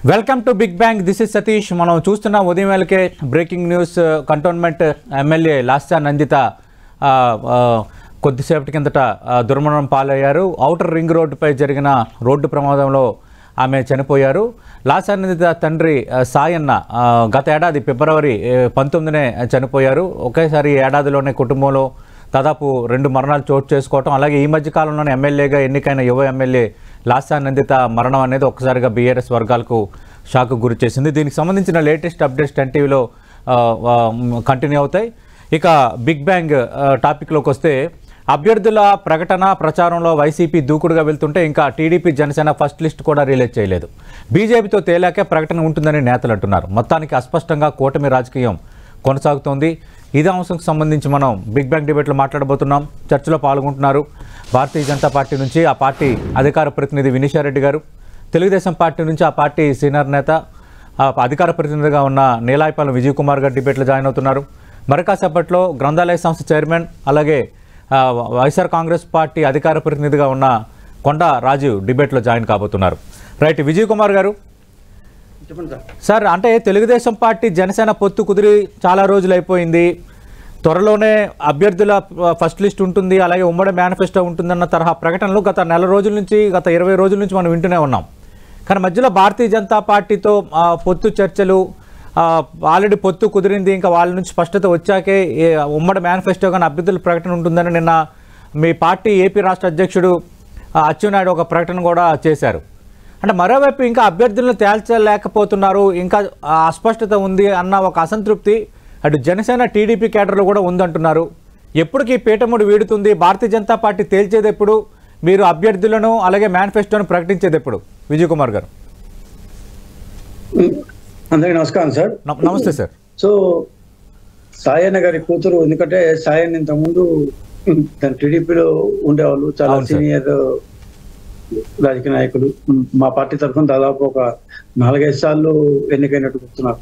Welcome to big bang. This is Satish. మనం చూస్తున్న ఉదయం వేళకే breaking news. Cantonment MLA Lasya Nandita కొద్దిసేపటి కిందట దుర్మరణం పాలయ్యారు. ఔటర్ రింగ్ రోడ్డుపై జరిగిన రోడ్డు ప్రమాదంలో ఆమె చనిపోయారు. లాస్యా నందిత తండ్రి సాయన్న గత ఏడాది ఫిబ్రవరి 19నే చనిపోయారు. ఒకేసారి ఏడాదిలోనే కుటుంబంలో దాదాపు 2 మరణాలు చోటు చేసుకోవటం, అలాగే ఈ మధ్య కాలంలోనే ఎమ్మెల్యేగా ఎన్నికైన యువ ఎమ్మెల్యే లాస్యా నందిత మరణం అనేది ఒక్కసారిగా బీఆర్ఎస్ వర్గాలకు షాక్కు గురి చేసింది. దీనికి సంబంధించిన లేటెస్ట్ అప్డేట్స్ 10 టీవీలో కంటిన్యూ అవుతాయి. ఇక బిగ్ బ్యాంగ్ టాపిక్లోకి వస్తే, అభ్యర్థుల ప్రకటన ప్రచారంలో వైసీపీ దూకుడుగా వెళ్తుంటే ఇంకా టీడీపీ జనసేన ఫస్ట్ లిస్ట్ కూడా రిలీజ్ చేయలేదు. బీజేపీతో తేలాకే ప్రకటన ఉంటుందని నేతలు అంటున్నారు. మొత్తానికి అస్పష్టంగా కూటమి రాజకీయం కొనసాగుతోంది. ఇదే అంశంకు సంబంధించి మనం బిగ్ బ్యాంగ్ డిబేట్లో మాట్లాడబోతున్నాం. చర్చలో పాల్గొంటున్నారు భారతీయ జనతా పార్టీ నుంచి ఆ పార్టీ అధికార ప్రతినిధి వినీశారెడ్డి గారు, తెలుగుదేశం పార్టీ నుంచి ఆ పార్టీ సీనియర్ నేత అధికార ప్రతినిధిగా ఉన్న నీలాయపాలెం విజయ్ కుమార్ గారు డిబేట్లో జాయిన్ అవుతున్నారు. మరికాసేపట్లో గ్రంథాలయ సంస్థ చైర్మన్, అలాగే వైఎస్ఆర్ కాంగ్రెస్ పార్టీ అధికార ప్రతినిధిగా ఉన్న కొండా రాజీవ్ డిబేట్లో జాయిన్ కాబోతున్నారు. రైట్, విజయ్ కుమార్ గారు సార్, అంటే తెలుగుదేశం పార్టీ జనసేన పొత్తు కుదిరి చాలా రోజులు అయిపోయింది. త్వరలోనే అభ్యర్థుల ఫస్ట్ లిస్ట్ ఉంటుంది, అలాగే ఉమ్మడి మేనిఫెస్టో ఉంటుందన్న తరహా ప్రకటనలు గత 20 రోజుల నుంచి మనం వింటూనే ఉన్నాం. కానీ మధ్యలో భారతీయ జనతా పార్టీతో పొత్తు చర్చలు, ఆల్రెడీ పొత్తు కుదిరింది, ఇంకా వాళ్ళ నుంచి స్పష్టత వచ్చాకే ఉమ్మడి మేనిఫెస్టో కానీ అభ్యర్థుల ప్రకటన ఉంటుందని నిన్న మీ పార్టీ ఏపీ రాష్ట్ర అధ్యక్షుడు అచ్చెన్నాయుడు ఒక ప్రకటన కూడా చేశారు. అంటే మరోవైపు ఇంకా అభ్యర్థులను తేల్చలేకపోతున్నారు, ఇంకా అస్పష్టత ఉంది అన్న ఒక అసంతృప్తి అటు జనసేన టీడీపీ కేడర్లో కూడా ఉందంటున్నారు. ఎప్పటికీ పీఠముడు వీడుతుంది, భారతీయ జనతా పార్టీ తేల్చేది ఎప్పుడు, మీరు అభ్యర్థులను అలాగే మేనిఫెస్టోను ప్రకటించేది ఎప్పుడు? విజయ్ కుమార్ గారు. అందరికీ నమస్కారం సార్. నమస్తే సార్. సో సాయన్న గారి కూతురు, ఎందుకంటే సాయన్న ఇంతకుముందు తన టీడీపీలో ఉండేవాళ్ళు, చాలా సీనియర్ రాజకీయ నాయకులు. మా పార్టీ తరఫున దాదాపు ఒక 4-5 సార్లు ఎన్నికైనట్టు గుర్తున్నారు.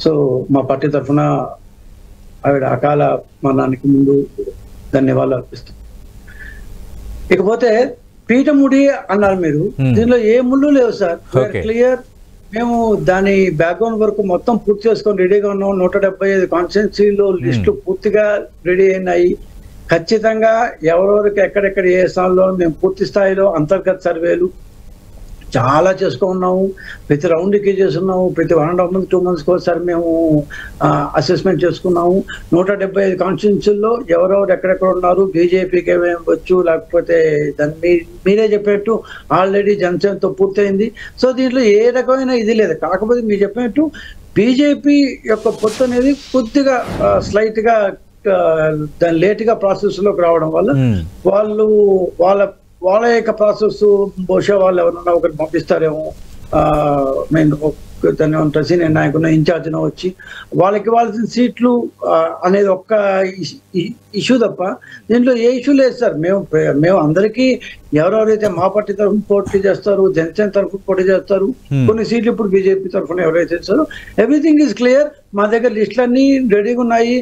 సో మా పార్టీ తరఫున ఆవిడ అకాల మరణానికి ముందు ధన్యవాదాలు అర్పిస్తాం. ఇకపోతే పీఠముడి అన్నారు మీరు, దీనిలో ఏ ముళ్ళు లేవు సార్, క్లియర్. మేము దాని బ్యాక్గ్రౌండ్ వరకు మొత్తం పూర్తి చేసుకొని రెడీగా ఉన్నాం. 175 కాన్స్టిట్యున్సీలో లిస్టులు పూర్తిగా రెడీ అయినాయి. ఖచ్చితంగా ఎవరెవరికి ఎక్కడెక్కడ ఏ స్థానంలో మేము పూర్తి స్థాయిలో అంతర్గత సర్వేలు చాలా చేసుకున్నాము. ప్రతి రౌండ్కి చేస్తున్నాము. ప్రతి 1.5 months 2 months ఒకసారి మేము అసెస్మెంట్ చేసుకున్నాము. 175 కాన్స్టిట్యున్సీల్లో ఎవరెవరు ఎక్కడెక్కడ ఉన్నారు, బీజేపీకి ఏమేమొచ్చు, లేకపోతే దాన్ని మీరే చెప్పినట్టు ఆల్రెడీ జనసేనతో పూర్తయింది. సో దీంట్లో ఏ రకమైన ఇది లేదు. కాకపోతే మీరు చెప్పినట్టు బీజేపీ యొక్క పొత్తు అనేది కొద్దిగా స్లైట్గా దాని లేట్గా ప్రాసెస్ లోకి రావడం వల్ల వాళ్ళ యొక్క ప్రాసెస్ బహుశా వాళ్ళు ఎవరన్నా ఒకటి పంపిస్తారేమో, దాన్ని ఏమంటారు, సీనియర్ నాయకున్న ఇన్ఛార్జ్న వచ్చి వాళ్ళకి ఇవ్వాల్సిన సీట్లు అనేది ఒక్క ఇష్యూ తప్ప దీంట్లో ఏ ఇష్యూ లేదు సార్. మేము అందరికీ ఎవరెవరైతే మా పార్టీ తరఫున పోటీ చేస్తారు, జనసేన తరఫున పోటీ చేస్తారు, కొన్ని సీట్లు ఇప్పుడు బీజేపీ తరఫున ఎవరైతే చేస్తారో ఎవ్రీథింగ్ ఈజ్ క్లియర్. మా దగ్గర లిస్టులన్నీ రెడీగా ఉన్నాయి.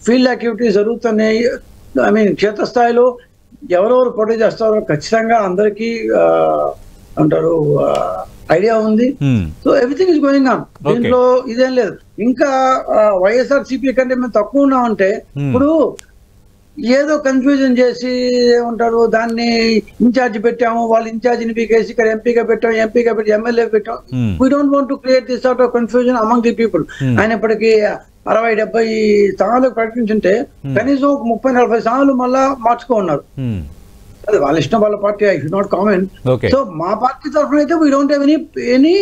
ఫీల్డ్ యాక్టివిటీస్ జరుగుతున్నాయి. ఐ మీన్ క్షేత్రస్థాయిలో ఎవరెవరు పోటీ చేస్తారో ఖచ్చితంగా అందరికీ అంటారు ఐడియా ఉంది. So everything is going on. దీంట్లో ఇదేం లేదు. ఇంకా వైఎస్ఆర్ సిపి కంటే మేము తక్కువ ఉన్నామంటే ఇప్పుడు ఏదో కన్ఫ్యూజన్ చేసి ఏమంటారు, దాన్ని ఇన్ఛార్జ్ పెట్టాము, వాళ్ళు ఇన్ఛార్జిని పీకేసి ఇక్కడ ఎంపీగా పెట్టాం, ఎంపీగా పెట్టి ఎమ్మెల్యే పెట్టాం. We don't want to create this sort of confusion among the people. అయినప్పటికీ 60-70 స్థానాలు ప్రకటించుంటే కనీసం 30-40 స్థానాలు మళ్ళా మార్చుకున్నారు. అది వాళ్ళ ఇష్టం, వాళ్ళ party. I should not comment. So మా పార్టీ తరఫున అయితే we don't have any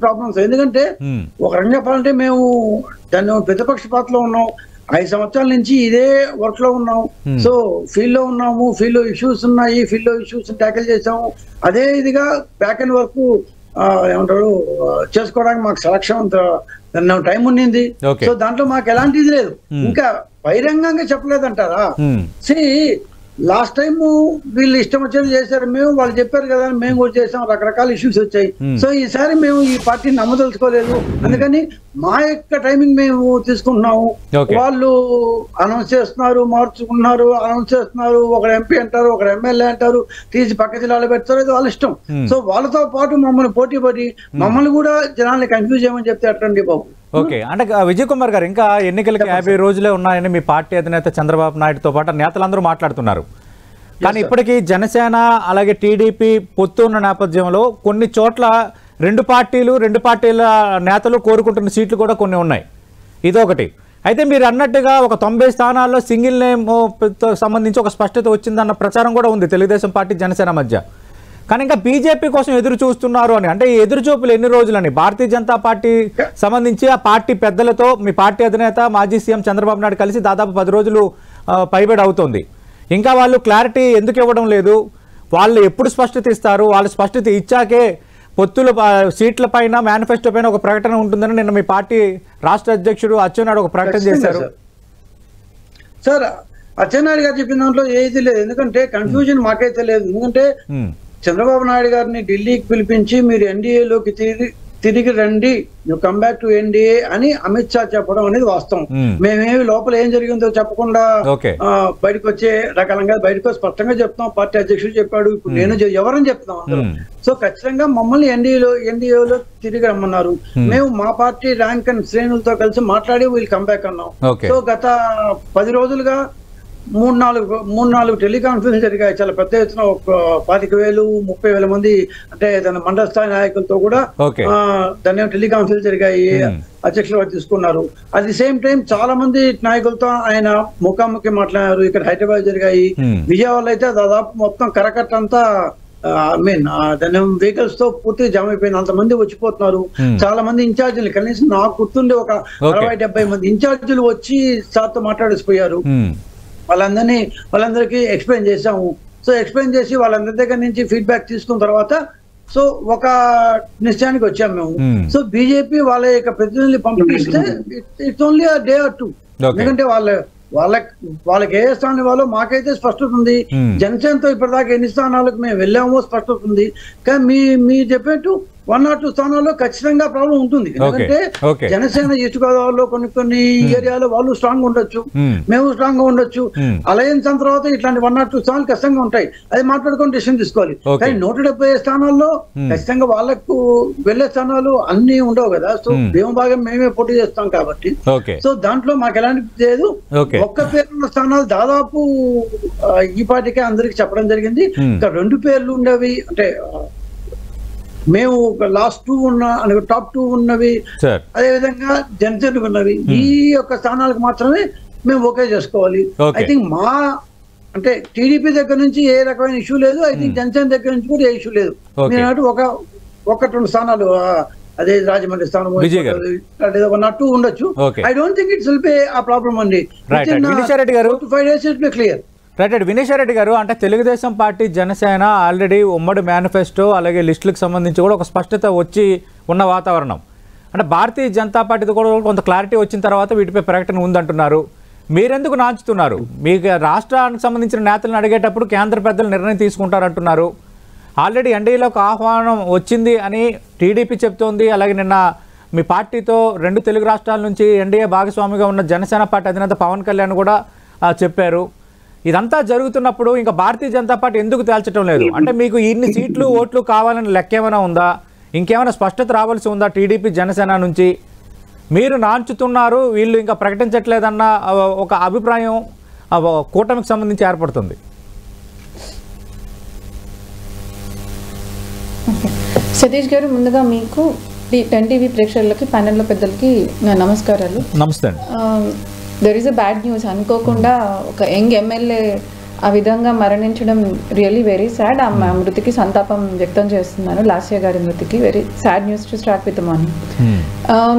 problems. ఎందుకంటే ఒక రకంగా చెప్పాలంటే మేము దాన్ని ప్రతిపక్ష పాత్రలో ఉన్నాం. 5 సంవత్సరాల నుంచి ఇదే వర్క్ లో ఉన్నాం. సో ఫీల్డ్ లో ఉన్నాము, ఫీల్డ్ లో ఇష్యూస్ ఉన్నాయి, ఫీల్డ్ లో ఇష్యూస్ ట్యాకిల్ చేసాము. అదే ఇదిగా బ్యాక్ అండ్ వర్క్ ఏమంటారు చేసుకోవడానికి మాకు సెలక్షన్ టైం ఉండింది. సో దాంట్లో మాకు ఎలాంటి ఇది లేదు. ఇంకా బహిరంగంగా చెప్పలేదంటారా? లాస్ట్ టైం వీళ్ళు ఇష్టం వచ్చేది చేశారు, మేము వాళ్ళు చెప్పారు కదా మేము కూడా చేసాం, రకరకాల ఇష్యూస్ వచ్చాయి. సో ఈసారి మేము ఈ పార్టీని నమ్మదలుచుకోలేదు, అందుకని మా యొక్క టైమింగ్ మేము తీసుకుంటున్నాము. వాళ్ళు అనౌన్స్ చేస్తున్నారు, మార్చుకుంటున్నారు, అనౌన్స్ చేస్తున్నారు, ఒకరు ఎంపీ అంటారు, ఒకరు ఎమ్మెల్యే అంటారు, తీసి పక్క జిల్లాలో పెడతారు, అది వాళ్ళ ఇష్టం. సో వాళ్ళతో పాటు మమ్మల్ని పోటీ పడి మమ్మల్ని కూడా జనాల్ని కన్ఫ్యూజ్ చేయమని చెప్తే అట్టండి బాబు. ఓకే, అంటే విజయ్ కుమార్ గారు, ఇంకా ఎన్నికలకి 50 రోజులే ఉన్నాయని మీ పార్టీ అధినేత చంద్రబాబు నాయుడుతో పాటు నేతలందరూ మాట్లాడుతున్నారు. కానీ ఇప్పటికీ జనసేన అలాగే టీడీపీ పొత్తు ఉన్న నేపథ్యంలో కొన్ని చోట్ల రెండు పార్టీల నేతలు కోరుకుంటున్న సీట్లు కూడా కొన్ని ఉన్నాయి. ఇదొకటి. అయితే మీరు అన్నట్టుగా ఒక 90 స్థానాల్లో సింగిల్ నేమ్ సంబంధించి ఒక స్పష్టత వచ్చిందన్న ప్రచారం కూడా ఉంది తెలుగుదేశం పార్టీ జనసేన మధ్య. కానీ ఇంకా బీజేపీ కోసం ఎదురు చూస్తున్నారు అని, అంటే ఈ ఎదురు చూపులు ఎన్ని రోజులని? భారతీయ జనతా పార్టీ సంబంధించి ఆ పార్టీ పెద్దలతో మీ పార్టీ అధినేత మాజీ సీఎం చంద్రబాబు నాయుడు కలిసి దాదాపు 10 రోజులు పైబడి అవుతుంది. ఇంకా వాళ్ళు క్లారిటీ ఎందుకు ఇవ్వడం లేదు? వాళ్ళు ఎప్పుడు స్పష్టత ఇస్తారు? వాళ్ళు స్పష్టత ఇచ్చాకే పొత్తుల సీట్ల పైన మేనిఫెస్టో పైన ఒక ప్రకటన ఉంటుందని నిన్న మీ పార్టీ రాష్ట్ర అధ్యక్షుడు అచ్చెన్నాయుడు ఒక ప్రకటన చేశారు. సార్ అచ్చెన్నాయుడు గారు చెప్పిన దాంట్లో ఏది లేదు, ఎందుకంటే కన్ఫ్యూజన్ మాకైతే లేదు. ఎందుకంటే చంద్రబాబు నాయుడు గారిని ఢిల్లీకి పిలిపించి మీరు ఎన్డీఏలోకి తిరిగి రండి, నువ్వు కమ్ బ్యాక్ టు ఎన్డీఏ అని అమిత్ షా చెప్పడం అనేది వాస్తవం. మేమేమి లోపల ఏం జరిగిందో చెప్పకుండా బయటకు వచ్చే రకాలంగా బయటకు స్పష్టంగా చెప్తాం. పార్టీ అధ్యక్షుడు చెప్పాడు, ఇప్పుడు నేను ఎవరని చెప్తాం అందరూ. సో ఖచ్చితంగా మమ్మల్ని ఎన్డీఏలో తిరిగి రమ్మన్నారు. మేము మా పార్టీ ర్యాంక్ అండ్ శ్రేణులతో కలిసి మాట్లాడి వీళ్ళు కమ్ బ్యాక్ అన్నాం. సో గత 10 రోజులుగా 3-4 టెలికాన్ఫరెన్స్ జరిగాయి. చాలా పెద్ద ఎత్తున 25,000-30,000 మంది, అంటే దాని మండల స్థాయి నాయకులతో కూడా దాని టెలికాన్ఫరెన్స్ జరిగాయి, అధ్యక్షులు వారు తీసుకున్నారు. అట్ ది సేమ్ టైం చాలా మంది నాయకులతో ఆయన ముఖాముఖి మాట్లాడారు. ఇక్కడ హైదరాబాద్ జరిగాయి, విజయవాడలో అయితే దాదాపు మొత్తం కరకట్ట అంతా దాని వెహికల్స్ తో పూర్తిగా జామ్ అయిపోయింది. అంతమంది వచ్చిపోతున్నారు. చాలా మంది ఇన్ఛార్జీలు, కనీసం నాకు గుర్తుండే ఒక 60-70 మంది ఇన్ఛార్జీలు వచ్చి సార్తో మాట్లాడేసిపోయారు. వాళ్ళందరికీ ఎక్స్ప్లెయిన్ చేసాము. సో ఎక్స్ప్లెయిన్ చేసి వాళ్ళందరి దగ్గర నుంచి ఫీడ్బ్యాక్ తీసుకున్న తర్వాత సో ఒక నిశ్చయానికి వచ్చాము మేము. సో బీజేపీ వాళ్ళ యొక్క ప్రతినిధులు పంపిస్తే it's only a day or 2. ఎందుకంటే వాళ్ళకి ఏ స్థానం ఇవ్వాలో మాకైతే స్పష్టత ఉంది. జనసేనతో ఇప్పటిదాకా ఎన్ని స్థానాలకు మేము వెళ్ళామో స్పష్టత ఉంది. కానీ మీ చెప్పేట్టు 1 or 2 స్థానాల్లో ఖచ్చితంగా ప్రాబ్లం ఉంటుంది. ఎందుకంటే జనసేన ఈస్ట్ గోదావరిలో కొన్ని ఏరియాలో వాళ్ళు స్ట్రాంగ్ ఉండొచ్చు, మేము స్ట్రాంగ్ గా ఉండొచ్చు. అలయన్స్ అంత తర్వాత ఇట్లాంటి 1 or 2 స్థానాలు ఖచ్చితంగా ఉంటాయి. అది మాట్లాడుకొని డిసిషన్ తీసుకోవాలి. కానీ 170 స్థానాల్లో ఖచ్చితంగా వాళ్ళకు వెళ్లే స్థానాలు అన్ని ఉండవు కదా. సో మేము బాగా మేమే పోటీ చేస్తాం కాబట్టి సో దాంట్లో మాకు ఎలాంటి లేదు. ఒక్క పేరున్న స్థానాలు దాదాపు ఈ పార్టీకే అందరికి చెప్పడం జరిగింది. ఇంకా 2 పేర్లు ఉండేవి, అంటే మేము లాస్ట్ 2 ఉన్న టాప్ 2 ఉన్నవి, అదే విధంగా జనసేనకు ఉన్నవి. ఈ యొక్క స్థానాలకు మాత్రమే మేము ఓకే చేసుకోవాలి. ఐ థింక్ అంటే టీడీపీ దగ్గర నుంచి ఏ రకమైన ఇష్యూ లేదు. ఐ థింక్ జనసేన దగ్గర నుంచి కూడా ఏ ఇష్యూ లేదు. నేను ఒక 2 స్థానాలు, అదే రాజమండ్రి స్థానం 1 or 2 ఉండొచ్చు. I don't think it's will be a problem అండి. 5 days it will clear. Right. Vineshwar Reddy గారు, అంటే తెలుగుదేశం పార్టీ జనసేన ఆల్రెడీ ఉమ్మడి మేనిఫెస్టో అలాగే లిస్టులకు సంబంధించి కూడా ఒక స్పష్టత వచ్చి ఉన్న వాతావరణం. అంటే భారతీయ జనతా పార్టీతో కూడా కొంత క్లారిటీ వచ్చిన తర్వాత వీటిపై ప్రకటన ఉందంటున్నారు. మీరెందుకు నాంచుతున్నారు? మీకు రాష్ట్రానికి సంబంధించిన నేతలను అడిగేటప్పుడు కేంద్ర పెద్దలు నిర్ణయం తీసుకుంటారంటున్నారు. ఆల్రెడీ ఎన్డీఏలోకి ఆహ్వానం వచ్చింది అని టీడీపీ చెప్తోంది. అలాగే నిన్న మీ పార్టీతో 2 తెలుగు రాష్ట్రాల నుంచి ఎన్డీఏ భాగస్వామిగా ఉన్న జనసేన పార్టీ అధినేత పవన్ కళ్యాణ్ కూడా చెప్పారు. ఇదంతా జరుగుతున్నప్పుడు ఇంకా భారతీయ జనతా పార్టీ ఎందుకు తేల్చడం లేదు? అంటే మీకు ఇన్ని సీట్లు ఓట్లు కావాలని లెక్క ఏమైనా ఉందా? ఇంకేమైనా స్పష్టత రావాల్సి ఉందా టీడీపీ జనసేన నుంచి? మీరు నాంచుతున్నారు, వీళ్ళు ఇంకా ప్రకటించట్లేదన్న ఒక అభిప్రాయం కూటమికి సంబంధించి ఏర్పడుతుంది. సతీష్ గారు, ముందుగా మీకు 10 టీవీ ప్రేక్షకులకి, ప్యానెల్లో పెద్దలకి నా నమస్కారాలు. నమస్తే. There is a bad news. అనుకోకుండా ఒక యంగ్ ఎమ్మెల్యే ఆ విధంగా మరణించడం రియలీ వెరీ సాడ్. ఆ మృతికి సంతాపం వ్యక్తం చేస్తున్నాను, లాస్య గారి మృతికి. Very sad news to start with morning.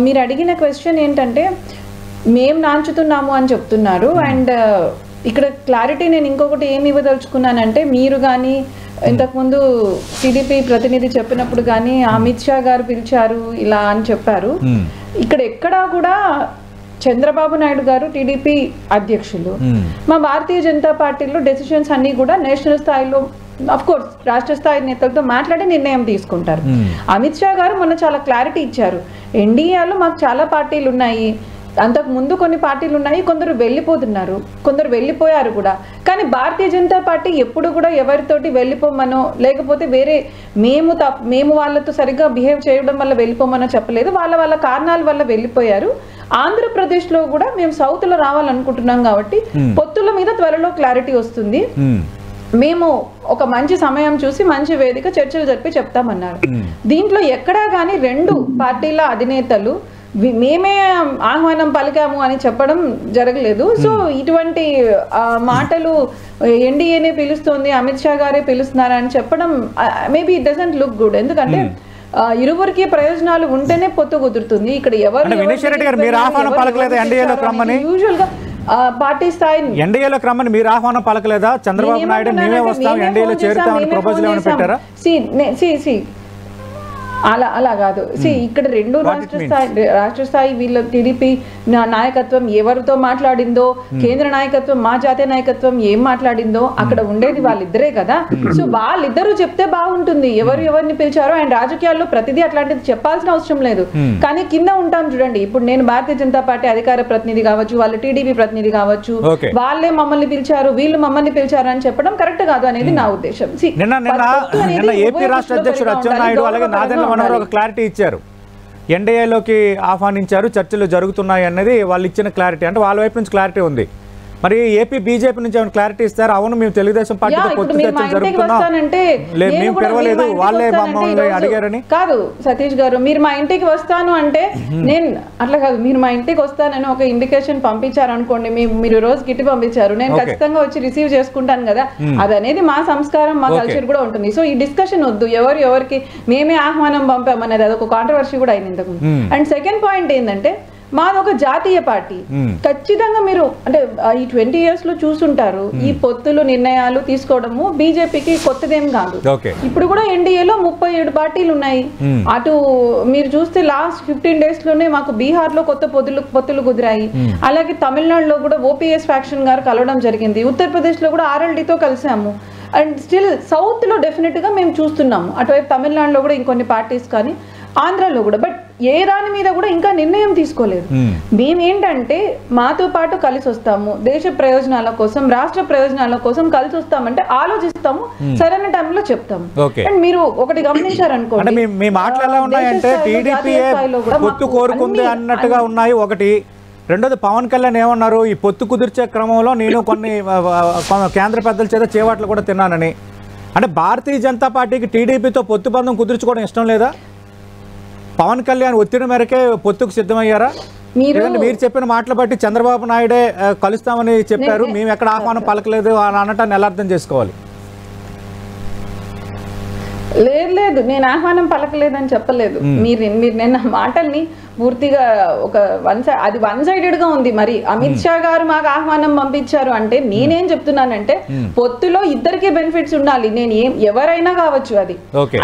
మీరు అడిగిన క్వశ్చన్ ఏంటంటే మేము నాంచుతున్నాము అని చెప్తున్నారు. అండ్ ఇక్కడ క్లారిటీ నేను ఇంకొకటి ఏమి ఇవ్వదలుచుకున్నానంటే, మీరు కానీ ఇంతకుముందు టీడీపీ ప్రతినిధి చెప్పినప్పుడు కానీ అమిత్ షా గారు పిలిచారు ఇలా అని చెప్పారు. ఇక్కడ ఎక్కడా కూడా చంద్రబాబు నాయుడు గారు టీడీపీ అధ్యక్షులు, మా భారతీయ జనతా పార్టీలో డెసిషన్స్ అన్ని కూడా నేషనల్ స్థాయిలో అఫ్ కోర్స్ రాష్ట్ర స్థాయి నేతలతో మాట్లాడి నిర్ణయం తీసుకుంటారు. అమిత్ షా గారు మొన్న చాలా క్లారిటీ ఇచ్చారు, ఎన్డీఏలో మాకు చాలా పార్టీలు ఉన్నాయి, అంతకు ముందు కొన్ని పార్టీలు ఉన్నాయి, కొందరు వెళ్ళిపోతున్నారు, కొందరు వెళ్ళిపోయారు కూడా. కానీ భారతీయ జనతా పార్టీ ఎప్పుడు కూడా ఎవరితోటి వెళ్ళిపోమనో లేకపోతే వేరే మేము వాళ్ళతో సరిగ్గా బిహేవ్ చేయడం వల్ల వెళ్ళిపోమనో చెప్పలేదు, వాళ్ళ కారణాల వల్ల వెళ్ళిపోయారు. ఆంధ్రప్రదేశ్లో కూడా మేము సౌత్లో రావాలనుకుంటున్నాం కాబట్టి పొత్తుల మీద త్వరలో క్లారిటీ వస్తుంది, మేము ఒక మంచి సమయం చూసి మంచి వేదిక చర్చలు జరిపి చెప్తామన్నారు. దీంట్లో ఎక్కడా కానీ రెండు పార్టీల అధినేతలు మేమే ఆహ్వానం పలికాము అని చెప్పడం జరగలేదు. సో ఇటువంటి మాటలు ఎన్డీఏనే పిలుస్తోంది, అమిత్ షా గారే పిలుస్తున్నారని చెప్పడం maybe it doesn't look good. ఎందుకంటే ఇరువురికి ప్రయోజనాలు ఉంటేనే పొత్తు కుదురుతుంది. ఇక్కడ యూజువల్ గా పార్టీ స్థాయి ఎన్డీఏలో క్రమని మీరు ఆహ్వానం పలకలేదా? చంద్రబాబు నాయుడు మేమే వస్తాం ఎన్డీఏలో చేరుతామని ప్రపోజల్ ఏమైనా పెట్టారా? అలా కాదు. ఇక్కడ రెండు రాష్ట్ర స్థాయి వీళ్ళ టీడీపీ నాయకత్వం ఎవరితో మాట్లాడిందో, కేంద్ర నాయకత్వం మా జాతీయ నాయకత్వం ఏం మాట్లాడిందో అక్కడ ఉండేది వాళ్ళిద్దరే కదా. సో వాళ్ళిద్దరూ చెప్తే బాగుంటుంది ఎవరిని పిలిచారో. అండ్ రాజకీయాల్లో ప్రతిదీ అట్లాంటిది చెప్పాల్సిన అవసరం లేదు. కానీ కింద ఉంటాం చూడండి, ఇప్పుడు నేను భారతీయ జనతా పార్టీ అధికార ప్రతినిధి కావచ్చు, వాళ్ళు టీడీపీ ప్రతినిధి కావచ్చు, వాళ్ళే మమ్మల్ని పిలిచారు వీళ్ళు మమ్మల్ని పిలిచారు అని చెప్పడం కరెక్ట్ కాదు అనేది నా ఉద్దేశం. ఏపీ రాష్ట్ర అధ్యక్షుడు అచ్చెన్నాయుడు అలాగే నాదెండ్ల మనోహర్ ఒక క్లారిటీ ఇచ్చారు, ఎన్డీఏలోకి ఆహ్వానించారు, చర్చలు జరుగుతున్నాయి అన్నది వాళ్ళు ఇచ్చిన క్లారిటీ. అంటే వాళ్ళ వైపు నుంచి క్లారిటీ ఉంది. మరి ఏపీ బీజేపీ నుంచి ఏమైనా క్లారిటీ ఇస్తారు? అవును మేము తెలుగుదేశం పార్టీతో పొత్తు చర్చలు జరుగుతున్నాం, మేము పిలవలేదు వాళ్ళే మమ్మల్ని అడిగారని కాదు. సతీష్ గారు మీరు మా ఇంటికి వస్తాను అంటే నేను అట్లా కాదు, మీరు మా ఇంటికి వస్తానని ఒక ఇండికేషన్ పంపించారు అనుకోండి, మీరు రోజు కిట్ పంపించారు, నేను ఖచ్చితంగా వచ్చి రిసీవ్ చేసుకుంటాను కదా. అది అనేది మా సంస్కారం మా కల్చర్ కూడా ఉంటుంది. సో ఈ డిస్కషన్ వద్దు ఎవరికి మేమే ఆహ్వానం పంపామనేది అదొక కాంట్రవర్సీ కూడా అయింది ఇంతకు. అండ్ సెకండ్ పాయింట్ ఏంటంటే మాది ఒక జాతీయ పార్టీ. ఖచ్చితంగా మీరు అంటే ఈ 20 years లో చూసుంటారు, ఈ పొత్తులు నిర్ణయాలు తీసుకోవడము బీజేపీకి కొత్తదేం కాదు. ఇప్పుడు కూడా ఎన్డీఏలో 37 పార్టీలు ఉన్నాయి. అటు మీరు చూస్తే లాస్ట్ 15 days లోనే మాకు బీహార్ లో కొత్త పొత్తులు కుదిరాయి. అలాగే తమిళనాడులో కూడా ఓపీఎస్ ఫ్యాక్షన్ గారు కలవడం జరిగింది. ఉత్తరప్రదేశ్ లో కూడా ఆర్ఎల్డీతో కలిసాము. అండ్ స్టిల్ సౌత్ లో డెఫినెట్ గా మేము చూస్తున్నాము, అటువైపు తమిళనాడులో కూడా ఇంకొన్ని పార్టీస్ కానీ ఆంధ్రాలో కూడా. బట్ ఏ దాని మీద కూడా ఇంకా నిర్ణయం తీసుకోలేదు. మేమేంటంటే మాతో పాటు కలిసి వస్తాము, దేశ ప్రయోజనాల కోసం రాష్ట్ర ప్రయోజనాల కోసం కలిసి వస్తామంటే ఆలోచిస్తాము, సరైన టైంలో చెప్తాము. అండ్ మీరు ఒకటి గమనించారనుకోండి, మీ మాటలు ఎలా ఉన్నాయంటే టీడీపీ పొత్తు కోరుకుంది అన్నట్టుగా ఉన్నాయి ఒకటి. రెండోది పవన్ కళ్యాణ్ ఏమన్నారు, ఈ పొత్తు కుదిర్చే క్రమంలో నేను కొన్ని కేంద్ర పెద్దల చేత చేవాట్లు కూడా తిన్నానని. అంటే భారతీయ జనతా పార్టీకి టీడీపీతో పొత్తు బంధం కుదుర్చుకోవడం ఇష్టం లేదా? పవన్ కళ్యాణ్ ఒత్తిడి మేరకే పొత్తుకు సిద్ధమయ్యారా? మీరు చెప్పిన మాటలు బట్టి చంద్రబాబు నాయుడే కలుస్తామని చెప్పారు, మేము ఎక్కడ ఆహ్వానం పలకలేదు అని అనటాన్ని ఎలా అర్థం చేసుకోవాలి? లేదు నేను ఆహ్వానం పలకలేదని చెప్పలేదు. మీరు నిన్న మాటల్ని పూర్తిగా ఒక అది వన్ సైడెడ్ గా ఉంది. మరి అమిత్ షా గారు మాకు ఆహ్వానం పంపించారు అంటే నేనేం చెప్తున్నానంటే పొత్తులో ఇద్దరికి బెనిఫిట్స్ ఉండాలి. నేను ఎవరైనా కావచ్చు,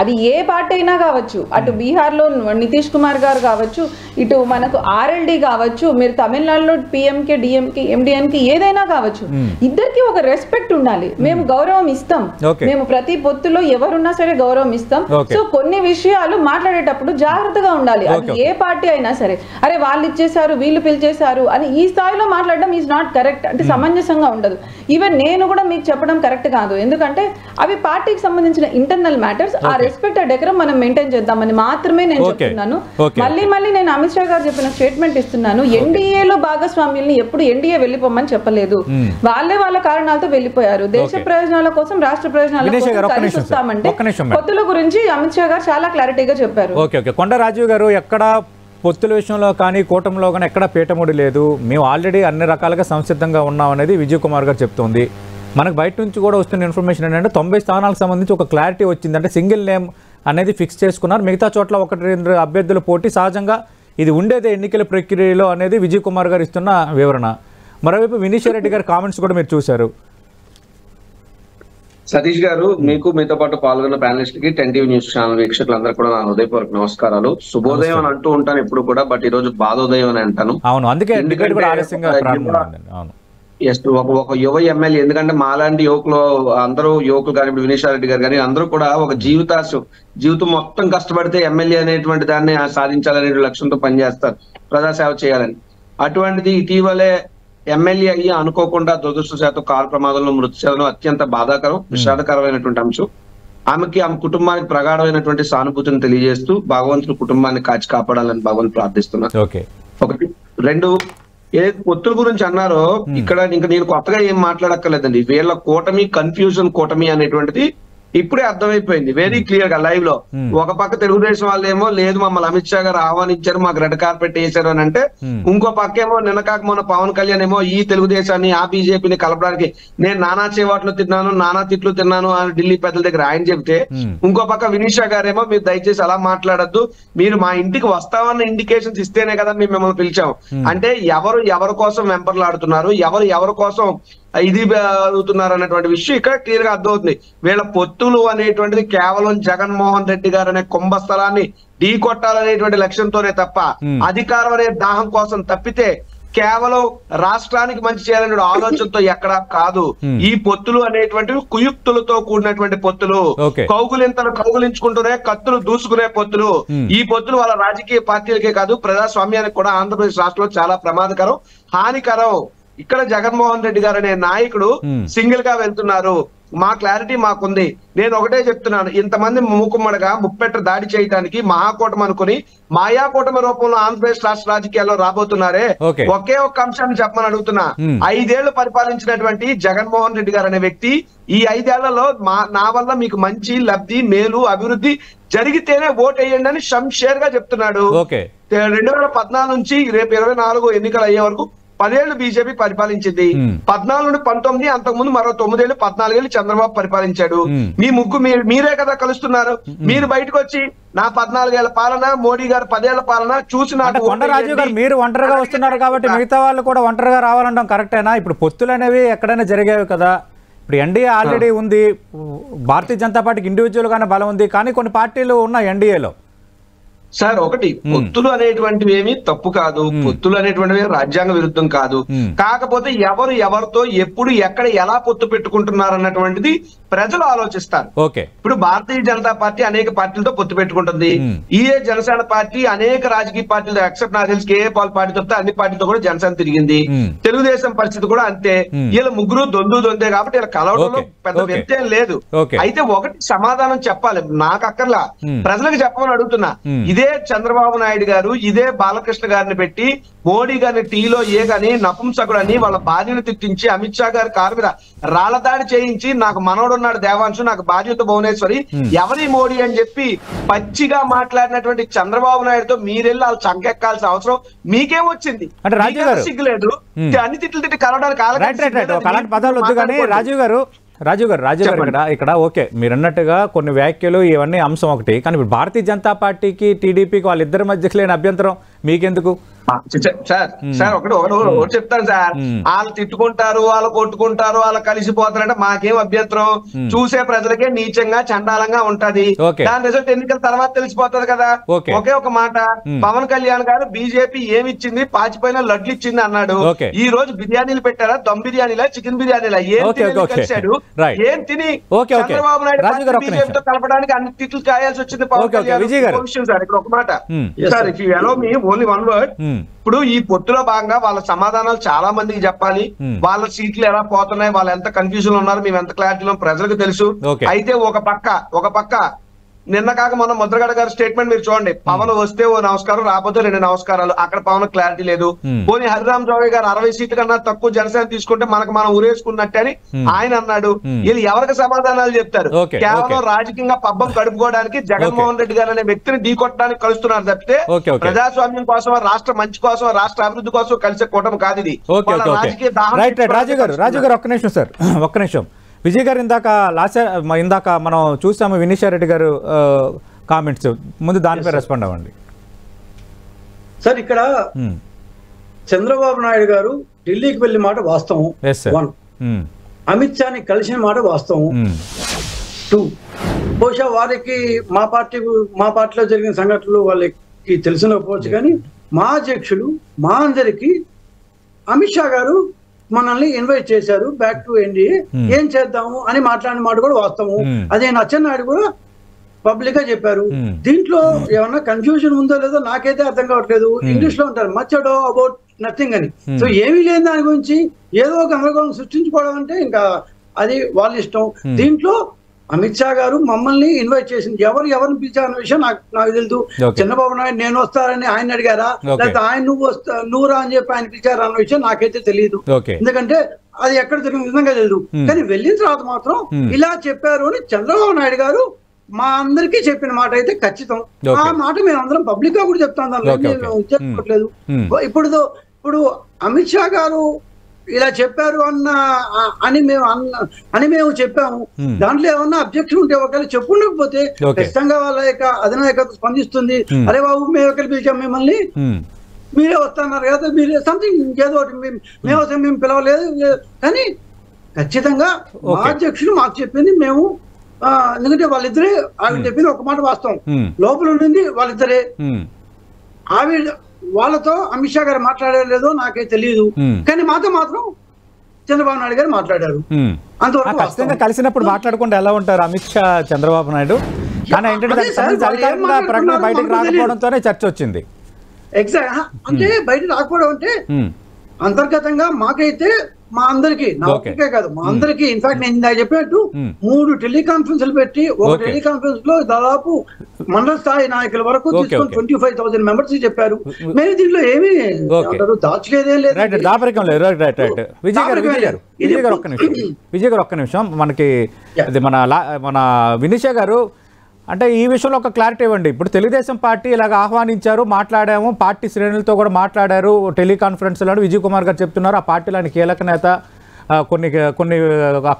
అది ఏ పార్టీ అయినా కావచ్చు, అటు బీహార్ లో నితీష్ కుమార్ గారు కావచ్చు, ఇటు మనకు ఆర్ఎల్డీ కావచ్చు, మీరు తమిళనాడులో పిఎంకే డిఎంకే ఎండిఎన్కి ఏదైనా కావచ్చు, ఇద్దరికి ఒక రెస్పెక్ట్ ఉండాలి. మేము గౌరవం ఇస్తాం, మేము ప్రతి పొత్తులో ఎవరున్నా సరే గౌరవం ఇస్తాం. సో కొన్ని విషయాలు మాట్లాడేటప్పుడు జాగ్రత్తగా ఉండాలి. అది ఏ పార్టీ అయినా సరే, అరే వాళ్ళు ఇచ్చేసారు వీళ్ళు పిలిచేశారు అని ఈ స్థాయిలో మాట్లాడడం ఈజ్ నాట్ కరెక్ట్. అంటే సమంజసంగా ఉండదు. ఈవెన్ నేను కూడా మీకు చెప్పడం కరెక్ట్ కాదు, ఎందుకంటే అవి పార్టీకి సంబంధించిన ఇంటర్నల్ మ్యాటర్స్. ఆ రెస్పెక్ట్ ఆ డెకరం మనం మెయింటైన్ చేద్దామని మాత్రమే నేను చెప్తున్నాను. మళ్ళీ నేను అమిత్ షా గారు చెప్పిన స్టేట్మెంట్ ఇస్తున్నాను, ఎన్డీఏలో భాగస్వామ్యుల్ని ఎప్పుడు ఎన్డీఏ వెళ్ళిపోమని చెప్పలేదు, వాళ్ళ కారణాలతో వెళ్ళిపోయారు. దేశ ప్రయోజనాల కోసం రాష్ట్ర ప్రయోజనాల కోసం కలిసి వస్తామంటే పొత్తుల గురించి అమిత్ షా గారు చాలా క్లారిటీగా చెప్పారు. కొండ రాజీవ్ గారు ఎక్కడ పొత్తుల విషయంలో కానీ కూటమిలో కానీ ఎక్కడ పీఠముడి లేదు, మేము ఆల్రెడీ అన్ని రకాలుగా సంసిద్ధంగా ఉన్నాం అనేది విజయ్ కుమార్ గారు చెప్తోంది. మనకు బయట నుంచి కూడా వస్తున్న ఇన్ఫర్మేషన్ ఏంటంటే 90 స్థానాలకు సంబంధించి ఒక క్లారిటీ వచ్చింది. అంటే సింగిల్ నేమ్ అనేది ఫిక్స్ చేసుకున్నారు, మిగతా చోట్ల 1-2 అభ్యర్థుల పోటీ సహజంగా ఇది ఉండేదే ఎన్నికల ప్రక్రియలో అనేది విజయ్ కుమార్ గారు ఇస్తున్న వివరణ. మరోవైపు వినీశ్వర్ రెడ్డి గారి కామెంట్స్ కూడా మీరు చూశారు. సతీష్ గారు, మీకు మీతో పాటు పాల్గొన్న ప్యానలిస్ట్ కి 10 టీవీ న్యూస్ ఛానల్ వీక్షకులందరూ కూడా నా హృదయపూర్వక నమస్కారాలు. శుభోదయం అని అంటూ ఉంటాను ఎప్పుడు కూడా, బట్ ఈ రోజు బాధోదయం అని అంటాను. అవును, అందుకే టికెట్ కూడా ఆలస్యంగా ప్రారంభమైంది. అవును, ఒక యువ ఎమ్మెల్యే, ఎందుకంటే మాలాంటి యువకులు అందరూ యువకులు కానీ ఇప్పుడు వినీష్ రెడ్డి గారు కానీ అందరూ కూడా ఒక జీవితం మొత్తం కష్టపడితే ఎమ్మెల్యే అనేటువంటి దాన్ని సాధించాలనే లక్ష్యంతో పనిచేస్తారు, ప్రజాసేవ చేయాలని. అటువంటిది ఇటీవలే ఎమ్మెల్యే అయ్యి అనుకోకుండా దురదృష్టవశాత్తు కారు ప్రమాదంలో మృతి చెందడం అత్యంత బాధాకరం, విషాదకరమైనటువంటి అంశం. ఆమె కుటుంబానికి ప్రగాఢమైనటువంటి సానుభూతిని తెలియజేస్తూ భగవంతుడు కుటుంబాన్ని కాచి కాపాడాలని భగవంతుడు ప్రార్థిస్తున్నారు. ఒకటి. రెండు, ఏ పొత్తుల గురించి అన్నారో ఇక్కడ ఇంకా నేను కొత్తగా ఏం మాట్లాడక్కర్లేదండి. వీళ్ళ కూటమి కన్ఫ్యూజన్ కూటమి అనేటువంటిది ఇప్పుడే అర్థమైపోయింది వెరీ క్లియర్ గా లైవ్ లో. ఒక పక్క తెలుగుదేశం వాళ్ళు ఏమో లేదు మమ్మల్ని అమిత్ షా గారు ఆహ్వానించారు, మాకు రెడ్ కార్పెట్ వేశారు అని అంటే, ఇంకో పక్క ఏమో నిన్నకాక మొన్న పవన్ కళ్యాణ్ ఏమో ఈ తెలుగుదేశాన్ని ఆ బీజేపీని కలపడానికి నేను నానా చేవాట్లు తిన్నాను, నానా తిట్లు తిన్నాను అని ఢిల్లీ పెద్దల దగ్గర ఆయన చెబితే, ఇంకో పక్క వినీషా గారేమో మీరు దయచేసి అలా మాట్లాడద్దు, మీరు మా ఇంటికి వస్తామన్న ఇండికేషన్స్ ఇస్తేనే కదా మేము మిమ్మల్ని పిలిచాం అంటే ఎవరి కోసం వెంపర్లాడుతున్నారు, ఎవరి కోసం ఇది అవుతున్నారు అన్నటువంటి విషయం ఇక్కడ క్లియర్ గా అర్థమవుతుంది. వీళ్ళ పొత్తులు అనేటువంటిది కేవలం జగన్మోహన్ రెడ్డి గారు అనే కుంభస్థలాన్ని ఢీ కొట్టాలనేటువంటి లక్ష్యంతోనే తప్ప అధికారం అనే దాహం కోసం తప్పితే కేవలం రాష్ట్రానికి మంచి చేయాలనే ఆలోచనతో ఎక్కడా కాదు. ఈ పొత్తులు అనేటువంటివి కుయుక్తులతో కూడినటువంటి పొత్తులు, కౌగులించుకుంటూనే కత్తులు దూసుకునే పొత్తులు. ఈ పొత్తులు వాళ్ళ రాజకీయ పార్టీలకే కాదు ప్రజాస్వామ్యానికి కూడా ఆంధ్రప్రదేశ్ రాష్ట్రంలో చాలా ప్రమాదకరం, హానికరం. ఇక్కడ జగన్మోహన్ రెడ్డి గారు అనే నాయకుడు సింగిల్ గా వెళ్తున్నారు. మా క్లారిటీ మాకుంది. నేను ఒకటే చెప్తున్నాను, ఇంతమంది మూకుమ్మడిగా ముప్పెట్ట దాడి చేయడానికి మహాకూటమి అనుకుని మాయాకూటమి రూపంలో ఆంధ్రప్రదేశ్ రాష్ట్ర రాజకీయాల్లో రాబోతున్నారే, ఒకే ఒక్క అంశాన్ని చెప్పమని అడుగుతున్నా. 5 ఏళ్లు పరిపాలించినటువంటి జగన్మోహన్ రెడ్డి గారు అనే వ్యక్తి ఈ 5 ఏళ్లలో నా వల్ల మీకు మంచి లబ్ధి మేలు అభివృద్ధి జరిగితేనే ఓటు వేయండి అని షంషేర్ గా చెప్తున్నాడు. 2014 నుంచి రేపు 24 ఎన్నికలు అయ్యే వరకు 10 ఏళ్లు బీజేపీ పరిపాలించింది. 14 నుండి 19, అంతకుముందు మరో 9 ఏళ్లు 14 ఏళ్లు చంద్రబాబు పరిపాలించాడు. మీ ముగ్గు మీరే కదా కలుస్తున్నారు. మీరు బయటకు వచ్చి నా 14 ఏళ్ల పాలన, మోడీ గారు 10 ఏళ్ల పాలన చూసి రాజు గారు మీరు ఒంటరిగా వస్తున్నారు కాబట్టి మిగతా వాళ్ళు కూడా ఒంటరిగా రావాలంటాం కరెక్టేనా? ఇప్పుడు పొత్తులు అనేవి ఎక్కడైనా జరిగేవి కదా. ఇప్పుడు ఎన్డీఏ ఆల్రెడీ ఉంది, భారతీయ జనతా పార్టీకి ఇండివిజువల్ గానే బలం ఉంది, కానీ కొన్ని పార్టీలు ఉన్నాయి ఎన్డీఏలో. సార్, ఒకటి, పొత్తులు అనేటువంటివి ఏమి తప్పు కాదు, పొత్తులు అనేటువంటివి రాజ్యాంగ విరుద్ధం కాదు. కాకపోతే ఎవరితో ఎప్పుడు ఎక్కడ ఎలా పొత్తు పెట్టుకుంటున్నారు అన్నటువంటిది ప్రజలు ఆలోచిస్తారు. ఇప్పుడు భారతీయ జనతా పార్టీ అనేక పార్టీలతో పొత్తు పెట్టుకుంటుంది. ఈఏ జనసేన పార్టీ అనేక రాజకీయ పార్టీలు ఎక్సెప్ట్ నాకు తెలిసి కేఏ పాల్ పార్టీ తప్పితే అన్ని పార్టీతో కూడా జనసేన తిరిగింది. తెలుగుదేశం పరిస్థితి కూడా అంతే. వీళ్ళ ముగ్గురు దొందే కాబట్టి వీళ్ళ కలవడంలో పెద్ద వ్యత్యాసం లేదు. అయితే ఒకటి సమాధానం చెప్పాలి, నాకు అక్కర్లా, ప్రజలకు చెప్పమని అడుగుతున్నా. ఇదే చంద్రబాబు నాయుడు గారు ఇదే బాలకృష్ణ గారిని పెట్టి మోడీ గారిని టీలో ఏగని నపుంసకుడు అని వాళ్ళ భార్యను తిట్టించి అమిత్ షా గారి కారు మీద రాళ్లదాడి చేయించి నాకు మనోడున్నాడు దేవాంశు, నాకు భార్యత భువనేశ్వరి, ఎవరి మోడీ అని చెప్పి పచ్చిగా మాట్లాడినటువంటి చంద్రబాబు నాయుడుతో మీరెళ్ళి వాళ్ళు చంకెక్కాల్సిన అవసరం మీకేమొచ్చింది? సిగ్గులేదు? అన్ని తిట్లు తిట్టి కలవడానికి రాజీవ్ గారు ఇక్కడ ఓకే మీరు అన్నట్టుగా కొన్ని వ్యాఖ్యలు ఇవన్నీ అంశం ఒకటి, కానీ ఇప్పుడు భారతీయ జనతా పార్టీకి టీడీపీకి వాళ్ళిద్దరి మధ్యకి లేని అభ్యంతరం మీకెందుకు? సార్ ఒకటి చెప్తాను సార్, వాళ్ళు తిట్టుకుంటారు, వాళ్ళు కొట్టుకుంటారు, వాళ్ళు కలిసిపోతారంటే మాకేం అభ్యంతరం? చూసే ప్రజలకే నీచంగా చండాలంగా ఉంటది. దాని రిజల్ట్ ఎన్నికల తర్వాత తెలిసిపోతుంది కదా. ఒకే ఒక మాట, పవన్ కళ్యాణ్ గారు బీజేపీ ఏమిచ్చింది, పాచిపోయిన లడ్లు ఇచ్చింది అన్నాడు. ఈ రోజు బిర్యానీలు పెట్టారా? దమ్ బిర్యానీలా, చికెన్ బిర్యానీలా? కలిశాడు, ఏం తిని చంద్రబాబు నాయుడు బీజేపీతో కలపడానికి అన్ని తిట్లు కాయాల్సి వచ్చింది పవన్ కళ్యాణ్. సార్ ఇక్కడ ఒక మాట sir, if you allow me only one word. ఇప్పుడు ఈ పొత్తులో భాగంగా వాళ్ళ సమాధానాలు చాలా మందికి చెప్పాలి. వాళ్ళ సీట్లు ఎలా పోతున్నాయి, వాళ్ళు ఎంత కన్ఫ్యూజన్ ఉన్నారు, మేము ఎంత క్లారిటీలో ప్రజలకు తెలుసు. అయితే ఒక పక్క నిన్న కాక మొన్న ముద్రగడ గారి స్టేట్మెంట్ మీరు చూడండి, పవన్ వస్తే ఓ నమస్కారం, రాకపోతే 2 నమస్కారాలు. అక్కడ పవన్ క్లారిటీ లేదు. పోనీ హరిరామ్ చౌదరి గారు 60 సీట్ల కన్నా తక్కువ జనసేన తీసుకుంటే మనం ఊరేసుకున్నట్టే అని ఆయన అన్నాడు. వీళ్ళు ఎవరికి సమాధానాలు చెప్తారు? కేవలం రాజకీయంగా పబ్బం గడుపుకోవడానికి జగన్మోహన్ రెడ్డి గారు అనే వ్యక్తిని ఢీకొట్టడానికి కలుస్తున్నారు తప్పితే ప్రజాస్వామ్యం కోసం, రాష్ట్ర మంచి కోసం, రాష్ట్ర అభివృద్ధి కోసం కలిసే కూటమి కాదు ఇది. రాజకీయ రాజు గారు ఒక్క నిమిషం సార్, ఒక్క నిమిషం. విజయ్ గారు ఇందాక మనం చూసాము వినీష్ రెడ్డి గారు కామెంట్స్, ముందు దానిపై రెస్పాండ్ అవ్వండి సార్. ఇక్కడ చంద్రబాబు నాయుడు గారు ఢిల్లీకి వెళ్ళిన మాట వాస్తవం. అమిత్ షాని కలిసిన మాట వాస్తవం. 2 బహుశా వారికి మా పార్టీలో జరిగిన సంఘటనలు వాళ్ళకి తెలిసినకపోవచ్చు, కానీ మా అధ్యక్షులు మా అందరికి అమిత్ షా గారు మనల్ని ఇన్వైట్ చేశారు బ్యాక్ టు ఎన్డీఏ, ఏం చేద్దాము అని మాట్లాడిన మాట కూడా వాస్తవం. అదే అచ్చెన్నాయుడు కూడా పబ్లిక్ గా చెప్పారు. దీంట్లో ఏమన్నా కన్ఫ్యూజన్ ఉందో లేదో నాకైతే అర్థం కావట్లేదు. ఇంగ్లీష్ లో ఉంటారు మచ్ అడో అబౌట్ నథింగ్ అని. సో ఏమీ లేని దాని గురించి ఏదో ఒక గందరగోళం సృష్టించుకోవడం అంటే ఇంకా అది వాళ్ళ ఇష్టం. దీంట్లో అమిత్ షా గారు మమ్మల్ని ఇన్వైట్ చేసింది, ఎవరిని పిలిచారన్న విషయం నాకు తెలుసు. చంద్రబాబు నాయుడు నేను వస్తారని ఆయన అడిగారా, లేకపోతే ఆయన నువ్వు రా అని చెప్పి ఆయన పిలిచారా అన్న విషయం నాకైతే తెలియదు. ఎందుకంటే అది ఎక్కడ జరిగిన విధంగా తెలియదు. కానీ వెళ్ళిన తర్వాత మాత్రం ఇలా చెప్పారు అని చంద్రబాబు నాయుడు గారు మా అందరికీ చెప్పిన మాట అయితే ఖచ్చితం. ఆ మాట మేము అందరం పబ్లిక్ గా కూడా చెప్తాం, దానిలో చెప్పట్లేదు. ఇప్పుడు అమిత్ షా గారు ఇలా చెప్పారు అని మేము చెప్పాము. దాంట్లో ఏమన్నా అబ్జెక్షన్ ఉంటే ఒకవేళ చెప్పుండకపోతే ఖచ్చితంగా వాళ్ళ యొక్క అధినాయకత్వం స్పందిస్తుంది. అరే బాబు మేము ఎక్కడ పిలిచాం మిమ్మల్ని, మీరే వస్తున్నారు కదా, మీరే సంథింగ్ ఏదో మేము పిలవలేదు. కానీ ఖచ్చితంగా మా అధ్యక్షులు మాకు చెప్పింది మేము, ఎందుకంటే వాళ్ళిద్దరే ఆవిడ చెప్పింది ఒక మాట వాస్తవం, లోపల ఉండింది వాళ్ళిద్దరే. ఆవిడ వాళ్ళతో అమిత్ షా గారు మాట్లాడలేదో నాకే తెలియదు, కానీ మాతో మాత్రం చంద్రబాబు నాయుడు గారు మాట్లాడారు. అంతవరకు ఖచ్చితంగా కలిసినప్పుడు మాట్లాడకుండా ఎలా ఉంటారు అమిత్ షా చంద్రబాబు నాయుడు? కానీ ఏంటంటే అధికారికంగా ప్రకటన బయటకు రాకపోవడంతోనే చర్చ వచ్చింది. ఎగ్జాక్ట్. అంటే బయట రాకపోవడం అంటే అంతర్గతంగా మాకైతే మా అందరికి, నా ఒక్కరికే కాదు మా అందరికి, ఇన్ఫాక్ట్ నేను ఇందాక చెప్పినట్టు 3 టెలికాన్ఫరెన్స్లు పెట్టి ఒక టెలికాన్ఫరెన్స్ లో దాదాపు మండల స్థాయి నాయకుల వరకు తీసుకొని 25,000 మెంబర్స్ చెప్పారు. మేము దీంట్లో ఏమి దాచలేదే లేదు. విజయ్ గారు ఒక్క నిమిషం, మనకి మన వినిషా గారు అంటే ఈ విషయంలో ఒక క్లారిటీ ఇవ్వండి. ఇప్పుడు తెలుగుదేశం పార్టీ ఇలాగ ఆహ్వానించారు, మాట్లాడాము, పార్టీ శ్రేణులతో కూడా మాట్లాడారు టెలికాన్ఫరెన్స్లో. విజయ్ కుమార్ గారు చెప్తున్నారు ఆ పార్టీలో ఆయన కీలక నేత, కొన్ని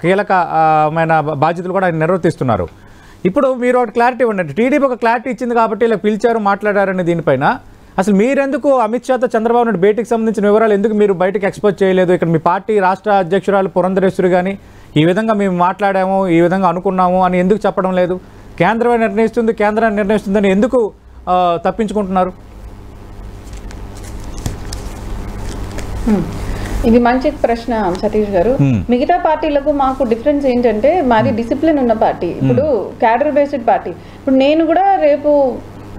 కీలకమైన బాధ్యతలు కూడా ఆయన నిర్వర్తిస్తున్నారు. ఇప్పుడు మీరు ఒక క్లారిటీ ఇవ్వండి. టీడీపీ ఒక క్లారిటీ ఇచ్చింది కాబట్టి ఇలా పిలిచారు మాట్లాడారని దీనిపైన అసలు మీరెందుకు అమిత్ షాతో చంద్రబాబు నాయుడు భేటీకి సంబంధించిన వివరాలు ఎందుకు మీరు బయటకు ఎక్స్పోజ్ చేయలేదు? ఇక్కడ మీ పార్టీ రాష్ట్ర అధ్యక్షురాలు పురంధరేశ్వరి కానీ ఈ విధంగా మేము మాట్లాడాము, ఈ విధంగా అనుకున్నాము అని ఎందుకు చెప్పడం లేదు? కేంద్రమే కేంద్రాన్ని నిర్ణయిస్తుందని ఎందుకు తప్పించుకుంటున్నారు? ఇది మంచి ప్రశ్న సతీష్ గారు. మిగతా పార్టీలకు మాకు డిఫరెన్స్ ఏంటంటే మాది డిసిప్లిన్ ఉన్న పార్టీ, ఇప్పుడు క్యాడర్ బేస్డ్ పార్టీ. ఇప్పుడు నేను కూడా రేపు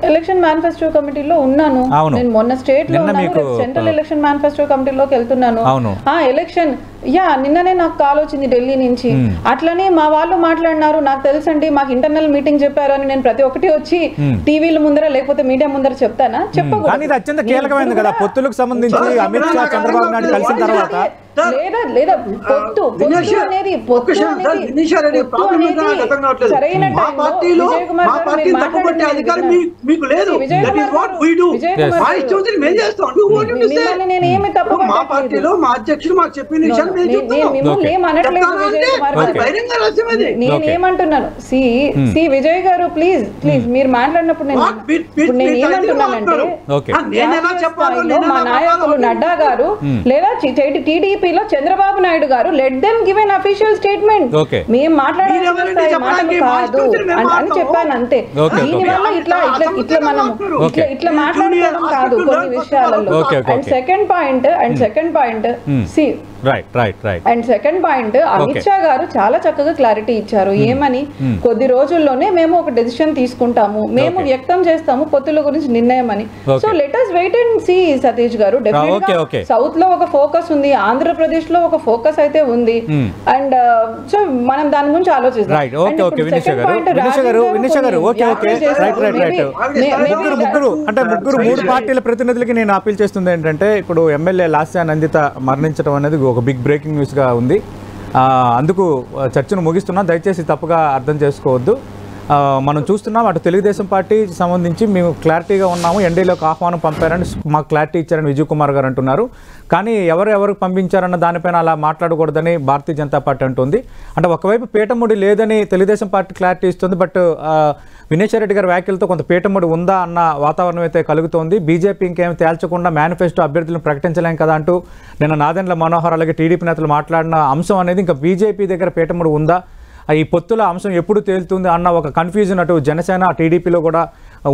ఎలక్షన్ మేనిఫెస్టో కమిటీలో ఉన్నాను. నేను మొన్న స్టేట్ లో సెంట్రల్ ఎలక్షన్ మేనిఫెస్టో కమిటీలోకి వెళ్తున్నాను. ఎలక్షన్ నిన్ననే నాకు కాల్ వచ్చింది ఢిల్లీ నుంచి. అట్లనే మా వాళ్ళు మాట్లాడినారు, నాకు తెలుసండి, మాకు ఇంటర్నల్ మీటింగ్ చెప్పారు అని నేను ప్రతి ఒక్కటి వచ్చి టీవీల ముందర లేకపోతే మీడియా ముందర చెప్తానా? చెప్పకూడదు. అత్యంత కీలకమైనది కదా పొత్తులకు సంబంధించి. అమిత్ షా చంద్రబాబు నాయుడు కలిసిన తర్వాత లేదా పొత్తు అనేది సరైన నేనేమి తప్పు నేనేమంటున్నాను, సి విజయ్ గారు ప్లీజ్ మీరు మాట్లాడినప్పుడు నేను ఏమంటున్నానంటే మా నాయకులు నడ్డా గారు లేదా టీడీపీలో చంద్రబాబు నాయుడు గారు let them give an official statement. మేము మాట్లాడాల్సిన మాటలు కాదు అని చెప్పాను అంతే. దీనివల్ల ఇట్లా మనం ఇట్లా మాట్లాడుకోవడం కాదు కొన్ని విషయాలలో. And second point and second point Amit Shah గారు చాలా చక్కగా క్లారిటీ ఇచ్చారు. ఏమని, కొద్ది రోజుల్లోనే మేము ఒక డెసిషన్ తీసుకుంటాము, మేము వ్యక్తం చేస్తాము పొత్తుల గురించి నిర్ణయం అని. So let us wait and see Satish గారు. డెఫినెట్గా సౌత్ లో ఒక ఫోకస్ ఉంది, ఆంధ్రప్రదేశ్ లో ఒక ఫోకస్ అయితే ఉంది. అండ్ సో మనం దాని గురించి ఆలోచిస్తాం. ముగ్గురు 3 పార్టీల ప్రతినిధులకి నేను అప్పీల్ చేస్తుంది ఏంటంటే, ఇప్పుడు ఎమ్మెల్యే లాస్య నందిత మరణించడం అనేది ఒక బిగ్ బ్రేకింగ్ న్యూస్గా ఉంది. అందుకు చర్చను ముగిస్తున్నా, దయచేసి తప్పుగా అర్థం చేసుకోవద్దు. మనం చూస్తున్నాం అటు తెలుగుదేశం పార్టీ సంబంధించి మేము క్లారిటీగా ఉన్నాము, ఎన్డీలోకి ఆహ్వానం పంపారని మాకు క్లారిటీ ఇచ్చారని విజయ్ కుమార్ గారు అంటున్నారు. కానీ ఎవరు పంపించారన్న దానిపైన అలా మాట్లాడకూడదని భారతీయ జనతా పార్టీ అంటుంది. అంటే ఒకవైపు పీఠముడి లేదని తెలుగుదేశం పార్టీ క్లారిటీ ఇస్తుంది, బట్ వినేశ్వర్ రెడ్డి గారి వ్యాఖ్యలతో కొంత పీఠముడి ఉందా అన్న వాతావరణం అయితే కలుగుతోంది. బీజేపీ ఇంకేం తేల్చకుండా మేనిఫెస్టో అభ్యర్థులను ప్రకటించలేం కదా అంటూ నిన్న నాదెండ్ల మనోహర్ అలాగే టీడీపీ నేతలు మాట్లాడిన అంశం అనేది ఇంకా బీజేపీ దగ్గర పీఠముడి ఉందా, ఈ పొత్తుల అంశం ఎప్పుడు తేలుతుంది అన్న ఒక కన్ఫ్యూజన్ అటు జనసేన టీడీపీలో కూడా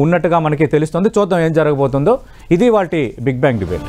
ఉన్నట్టుగా మనకి తెలుస్తుంది. చూద్దాం ఏం జరగబోతుందో. ఇది వాటి బిగ్ బ్యాంగ్ డిబేట్.